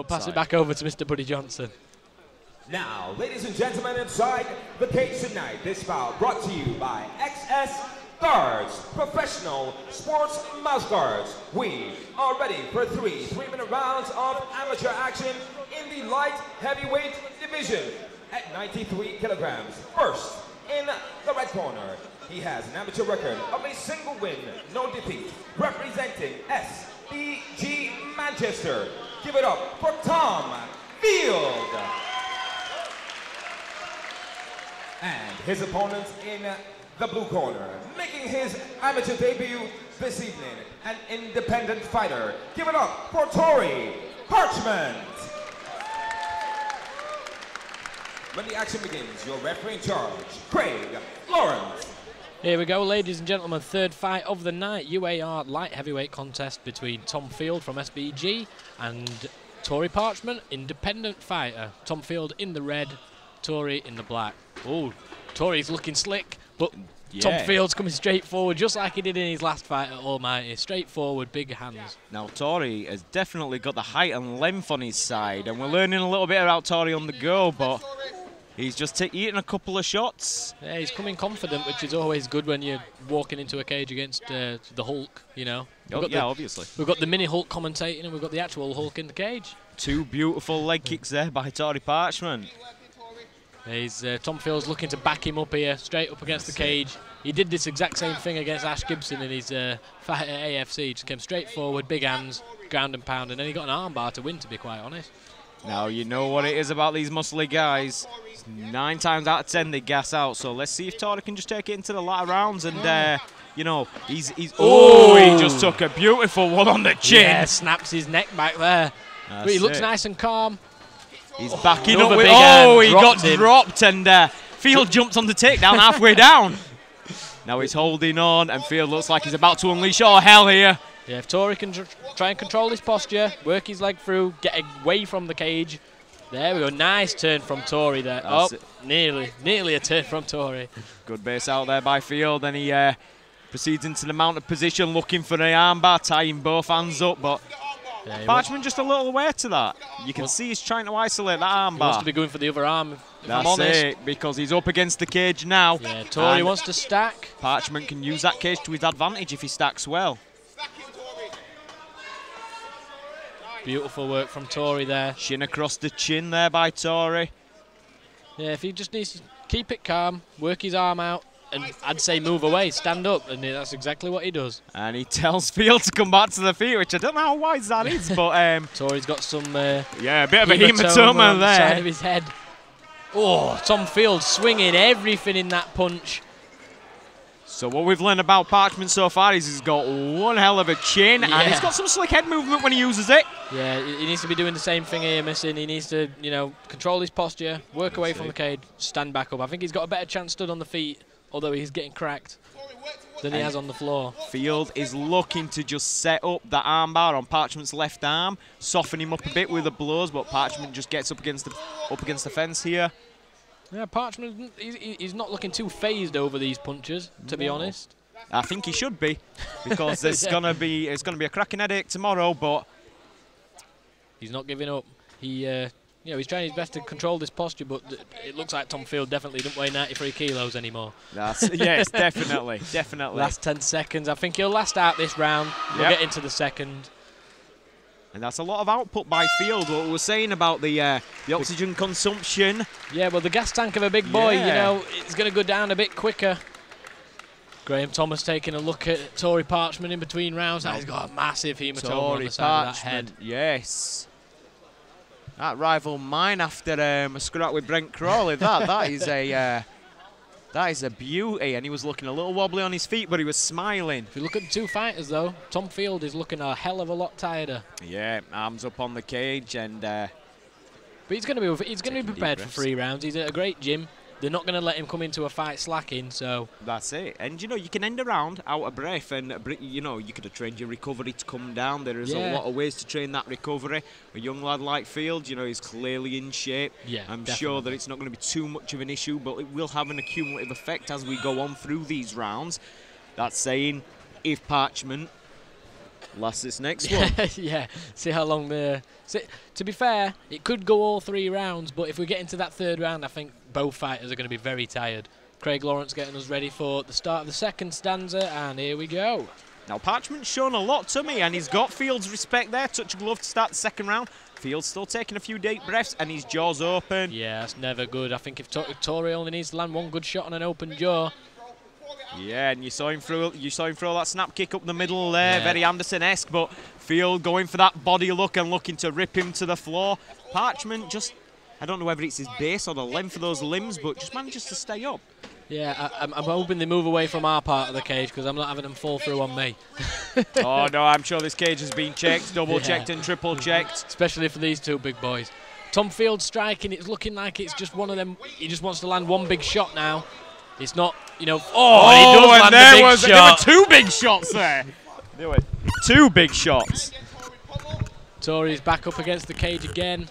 pass it back over to Mr. Buddy Johnson. Now, ladies and gentlemen, inside the cage tonight, this bout brought to you by XS Guards, professional sports mouse guards. We are ready for three 3-minute rounds of amateur action in the light heavyweight division at 93 kilograms. First, in the red corner, he has an amateur record of a single win, no defeat, representing SBG Manchester. Give it up for Tom Field. And his opponent in the blue corner, making his amateur debut this evening, an independent fighter. Give it up for Tori Parchment. When the action begins, your referee in charge, Craig Lawrence. Here we go, ladies and gentlemen, third fight of the night, UAR light heavyweight contest between Tom Field from SBG and Tori Parchment, independent fighter. Tom Field in the red, Tori in the black. Oh, Tori's looking slick, but Tom Field's coming straight forward, just like he did in his last fight at Almighty. Straight forward, big hands. Now, Tori has definitely got the height and length on his side, and we're learning a little bit about Tori on the go, but he's just eating a couple of shots. Yeah, he's coming confident, which is always good when you're walking into a cage against the Hulk, you know. Obviously. We've got the mini Hulk commentating, and we've got the actual Hulk in the cage. Two beautiful leg kicks there by Tori Parchment. Tom Field's looking to back him up here, straight up against the cage. He did this exact same thing against Ash Gibson in his fight at AFC. He just came straight forward, big hands, ground and pound, and then he got an armbar to win, to be quite honest. Now, you know what it is about these muscly guys. 9 times out of 10 they gas out, so let's see if Tori can just take it into the latter rounds and, you know, he's he just took a beautiful one on the chin. Yeah, snaps his neck back there. But he looks nice and calm. He's backing up with, he got dropped, and Field jumps on the takedown halfway down. Now he's holding on, and Field looks like he's about to unleash all hell here. Yeah, if Tori can try and control his posture, work his leg through, get away from the cage. There we go, nice turn from Tori there. Nearly a turn from Tori. Good base out there by Field, and he proceeds into the mounted position, looking for the armbar, tying both hands up, but Parchment just a little way to that. You can see he's trying to isolate that armbar. He wants to be going for the other arm, if I'm That's honest. it, because he's up against the cage now. Yeah, Tori wants to stack. Parchment can use that cage to his advantage if he stacks well. Beautiful work from Tori there. Shin across the chin there by Tori. Yeah, if he just needs to keep it calm, work his arm out, and I'd say move away, stand up, and that's exactly what he does. And he tells Field to come back to the feet, which I don't know how wise that is, but Tori's got some a bit of a hematoma on there. The side of his head. Oh, Tom Field swinging everything in that punch. So what we've learned about Parchment so far is he's got one hell of a chin, and he's got some slick head movement when he uses it. Yeah, he needs to be doing the same thing here, missing. He needs to, you know, control his posture, work away from the cage, stand back up. I think he's got a better chance stood on the feet, although he's getting cracked, than he has on the floor. Field is looking to just set up that armbar on Parchment's left arm, soften him up a bit with the blows, but Parchment just gets up against the fence here. Yeah, Parchment, he's not looking too phased over these punches, to be honest. I think he should be, because it's gonna be a cracking headache tomorrow, but he's not giving up. He you know, he's trying his best to control this posture, but it looks like Tom Field definitely doesn't weigh 93 kilos anymore. Yes, definitely. Last 10 seconds. I think he'll last out this round. We'll get into the second. And that's a lot of output by Field. What we were saying about the oxygen consumption. Yeah, well, the gas tank of a big boy, you know, it's going to go down a bit quicker. Graham Thomas taking a look at Tori Parchment in between rounds. He's got a massive hematoma on the side of that head. Yes. That rival mine after a scrap with Brent Crawley. That is a beauty, and he was looking a little wobbly on his feet, but he was smiling. If you look at the two fighters, though, Tom Field is looking a hell of a lot tireder. Yeah, arms up on the cage, and but he's going to be prepared for 3 rounds. He's at a great gym. They're not going to let him come into a fight slacking, so... That's it. And, you know, you can end a round out of breath, and, you know, you could have trained your recovery to come down. There is a lot of ways to train that recovery. A young lad like Field, you know, he's clearly in shape. Yeah, I'm sure that it's not going to be too much of an issue, but it will have an accumulative effect as we go on through these rounds. That's saying if Parchment Last this next one. Yeah, see how long the... To be fair, it could go all 3 rounds, but if we get into that 3rd round, I think both fighters are going to be very tired. Craig Lawrence getting us ready for the start of the 2nd stanza, and here we go. Now, Parchment's shown a lot to me, and he's got Field's respect there. Touch of glove to start the 2nd round. Field's still taking a few deep breaths, and his jaw's open. Yeah, that's never good. I think if Tori only needs to land 1 good shot on an open jaw. Yeah, and you saw him through that snap kick up the middle there, very Anderson-esque, but Field going for that body look and looking to rip him to the floor. Parchment just, I don't know whether it's his base or the length of those limbs, but just manages to stay up. Yeah, I'm hoping they move away from our part of the cage because I'm not having them fall through on me. Oh no, I'm sure this cage has been checked, double-checked and triple-checked. Especially for these 2 big boys. Tom Field striking, it's looking like it's just one of them, he just wants to land 1 big shot now. It's not, you know, he does land a big shot. There were 2 big shots there. There were 2 big shots. Tori's back up against the cage again.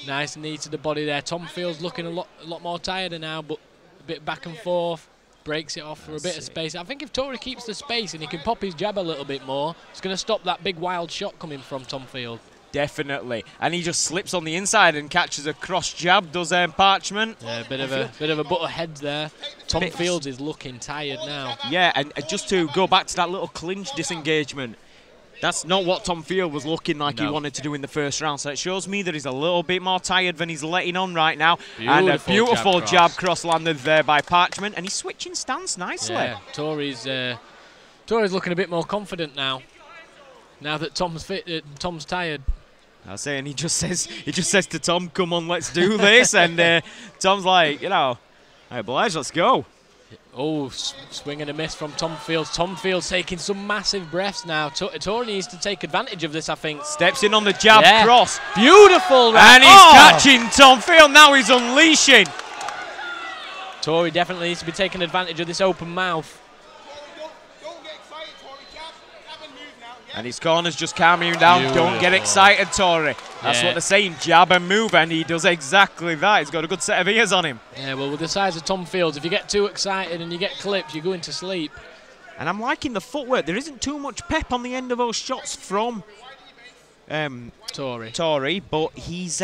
Nice knee to the body there. Tom Field's looking a lot more tired now, but a bit back and forth. Breaks it off for a bit of space. I think if Tori keeps the space and he can pop his jab a little bit more, it's going to stop that big wild shot coming from Tom Field. Definitely, and he just slips on the inside and catches a cross jab. Does Parchment? Yeah, a bit of a butt of heads there. Tom Fields is looking tired now. Yeah, and just to go back to that little clinch disengagement, that's not what Tom Field was looking like he wanted to do in the 1st round. So it shows me that he's a little bit more tired than he's letting on right now. And a beautiful jab cross landed there by Parchment, and he's switching stance nicely. Yeah, Tori's looking a bit more confident now. Now that Tom's tired. I was saying he just says to Tom, "Come on, let's do this," and Tom's like, you know, "Hey, Blige, let's go." Oh, swing and a miss from Tom Fields. Tom Fields taking some massive breaths now. Tori needs to take advantage of this, I think. Steps in on the jab cross. Beautiful. And he's catching Tom Field. Now he's unleashing. Tori definitely needs to be taking advantage of this open mouth. And his corner's just calming him down. Beautiful. Don't get excited, Tori. That's what they're saying, jab and move, and he does exactly that. He's got a good set of ears on him. Yeah, well, with the size of Tom Fields, if you get too excited and you get clipped, you're going to sleep. And I'm liking the footwork. There isn't too much pep on the end of those shots from Tori, but he's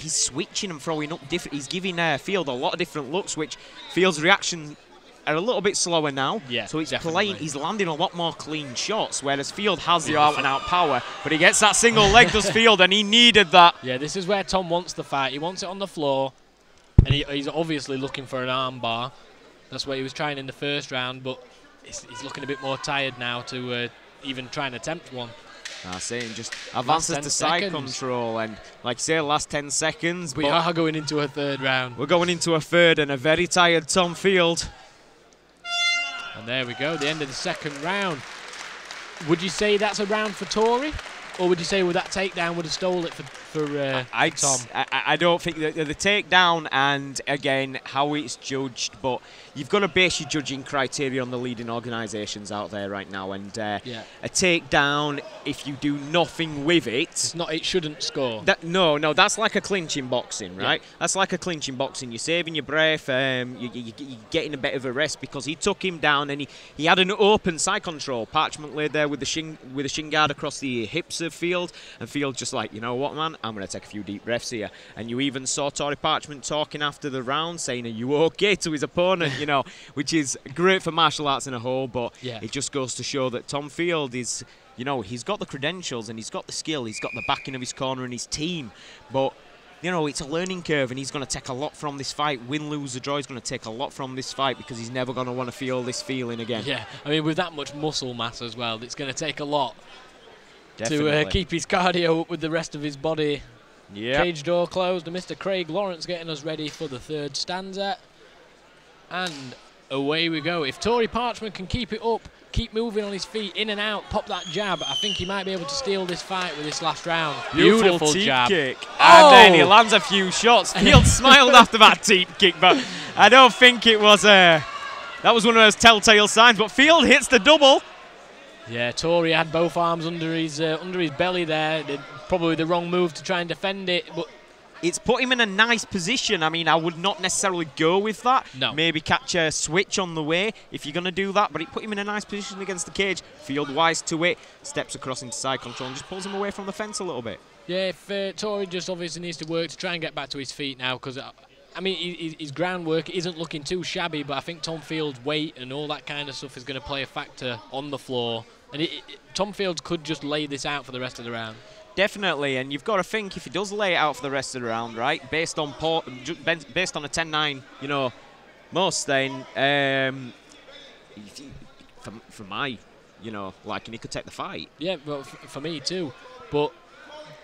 switching and throwing up different. He's giving Field a lot of different looks, which Field's reaction are a little bit slower now, so he's landing a lot more clean shots, whereas Field has the out-and-out power, but he gets that single leg, does Field, and he needed that. Yeah, this is where Tom wants the fight. He wants it on the floor, and he's obviously looking for an arm bar. That's what he was trying in the 1st round, but he's looking a bit more tired now to even try and attempt one. I say, just advances to side control, and like you say, last 10 seconds. We are going into a 3rd round. We're going into a 3rd, and a very tired Tom Field. And there we go, the end of the 2nd round. Would you say that's a round for Tori? Or would you say with that takedown would have stole it for Tom? I don't think that the takedown and, again, how it's judged, but you've got to base your judging criteria on the leading organisations out there right now. And a takedown, if you do nothing with it... It shouldn't score. No, that's like a clinch in boxing, right? Yeah. That's like a clinch in boxing. You're saving your breath, you're getting a bit of a rest because he took him down and he had an open side control. Parchment laid there with the shin guard across the hips of Field, and Field just like, you know what, man, I'm going to take a few deep breaths here. And you even saw Tori Parchment talking after the round, saying, "Are you okay?" to his opponent, you know, which is great for martial arts in a whole, but it just goes to show that Tom Field is, you know, he's got the credentials and he's got the skill, he's got the backing of his corner and his team, but you know, it's a learning curve, and he's going to take a lot from this fight. Win, lose, or draw, he's going to take a lot from this fight because he's never going to want to feel this feeling again. Yeah, I mean, with that much muscle mass as well, it's going to take a lot to keep his cardio up with the rest of his body. Cage door closed, and Mr. Craig Lawrence getting us ready for the 3rd stanza. And away we go. If Tori Parchment can keep it up, keep moving on his feet, in and out, pop that jab, I think he might be able to steal this fight with this last round. Beautiful jab. Kick. And then he lands a few shots. Field smiled after that teep kick, but I don't think it was that was one of those telltale signs, but Field hits the double. Yeah, Tori had both arms under his belly there. Probably the wrong move to try and defend it, but it's put him in a nice position. I mean, I would not necessarily go with that. No. Maybe catch a switch on the way if you're going to do that. But it put him in a nice position against the cage. Field wise to it. Steps across into side control and just pulls him away from the fence a little bit. Yeah, if Tori just obviously needs to work to try and get back to his feet now, because I mean, his groundwork isn't looking too shabby, but I think Tom Field's weight and all that kind of stuff is going to play a factor on the floor. And Tom Fields could just lay this out for the rest of the round. Definitely, and you've got to think if he does lay it out for the rest of the round, right, based on a 10-9, you know, most, then for my, you know, liking, he could take the fight. Yeah, well, for me too. But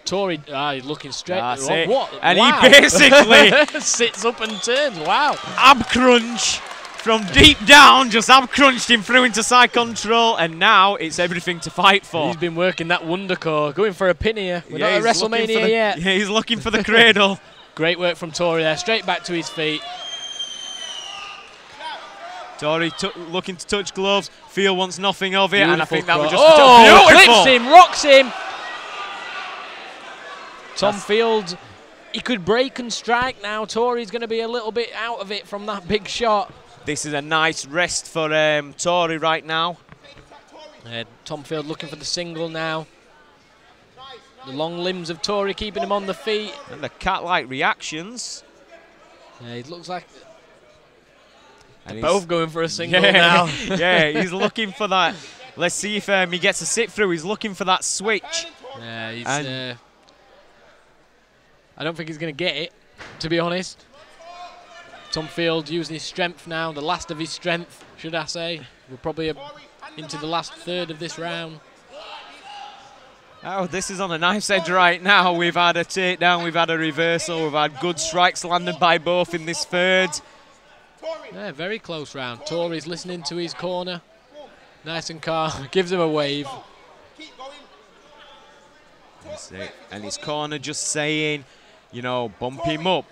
Tori, he's looking straight. That's it. What? And wow. he basically sits up and turns. Wow. Ab crunch. From deep down, just ab crunched him through into side control, and now it's everything to fight for. He's been working that wonder core, going for a pin here. We're not at WrestleMania yet. Yeah, he's looking for the cradle. Great work from Tori there, straight back to his feet. Tori looking to touch gloves. Field wants nothing of it, Beautiful and I think that was just beautiful. beautiful. Clips him, rocks him. Tom Field, he could break and strike now. Tori's going to be a little bit out of it from that big shot. This is a nice rest for Tori right now. Tom Field looking for the single now. The long limbs of Tori keeping him on the feet. And the cat-like reactions. Yeah, it looks like and both going for a single now. Yeah, he's looking for that. Let's see if he gets a sit through. He's looking for that switch. Yeah, he's, I don't think he's going to get it, to be honest. Tom Field using his strength now, the last of his strength, should I say. We're probably into the last third of this round. Oh, this is on a knife's edge right now. We've had a takedown, we've had a reversal, we've had good strikes landed by both in this third. Yeah, very close round. Tori's listening to his corner. Nice and calm, gives him a wave. That's it. And his corner just saying, you know, bump him up.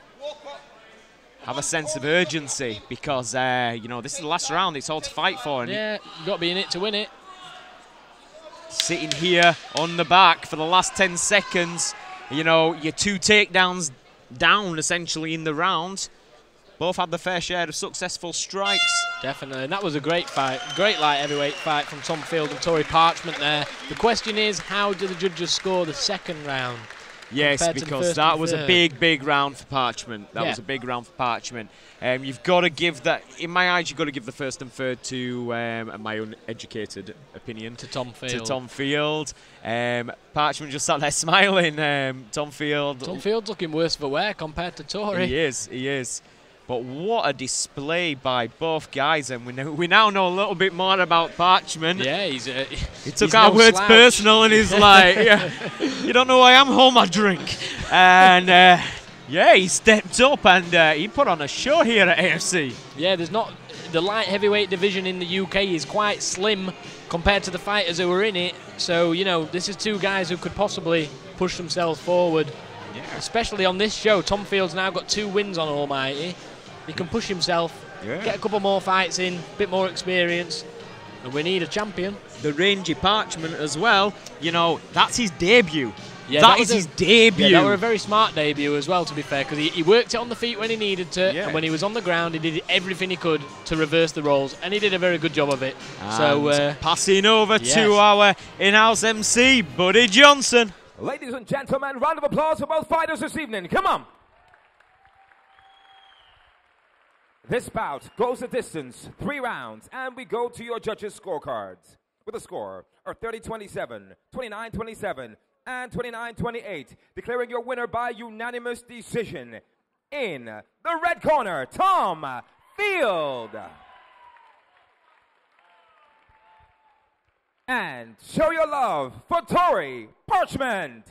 Have a sense of urgency because, you know, this is the last round. It's all to fight for. And yeah, you've got to be in it to win it. Sitting here on the back for the last 10 seconds. You know, your 2 takedowns down, essentially, in the round. Both had the fair share of successful strikes. Definitely, and that was a great fight. Great light heavyweight fight from Tom Field and Tori Parchment there. The question is, how do the judges score the second round? Yes, because that was a big, big round for Parchment. That was a big round for Parchment. You've got to give that, in my eyes, you've got to give the first and third to, my uneducated opinion, to Tom Field. Parchment just sat there smiling. Tom Field. Tom Field's looking worse for wear compared to Tori. He is. But what a display by both guys, and we now know a little bit more about Parchment. Yeah, he took our words personal, and he's like, yeah, you don't know who I am, hold my drink. And yeah, he stepped up and he put on a show here at AFC. Yeah, there's not the light heavyweight division in the UK is quite slim compared to the fighters who were in it. So you know, this is 2 guys who could possibly push themselves forward. Yeah. Especially on this show, Tom Field's now got 2 wins on Almighty. He can push himself, get a couple more fights in, a bit more experience, and we need a champion. The rangy Parchment as well, you know, that's his debut. Yeah, that is his debut. Yeah, that was a very smart debut as well, to be fair, because he worked it on the feet when he needed to, and when he was on the ground, he did everything he could to reverse the roles, and he did a very good job of it. And so passing over to our in-house MC, Buddy Johnson. Ladies and gentlemen, round of applause for both fighters this evening. Come on. This bout goes the distance, 3 rounds, and we go to your judges' scorecards. With a score of 30-27, 29-27, and 29-28, declaring your winner by unanimous decision. In the red corner, Tom Field. And show your love for Tori Parchment.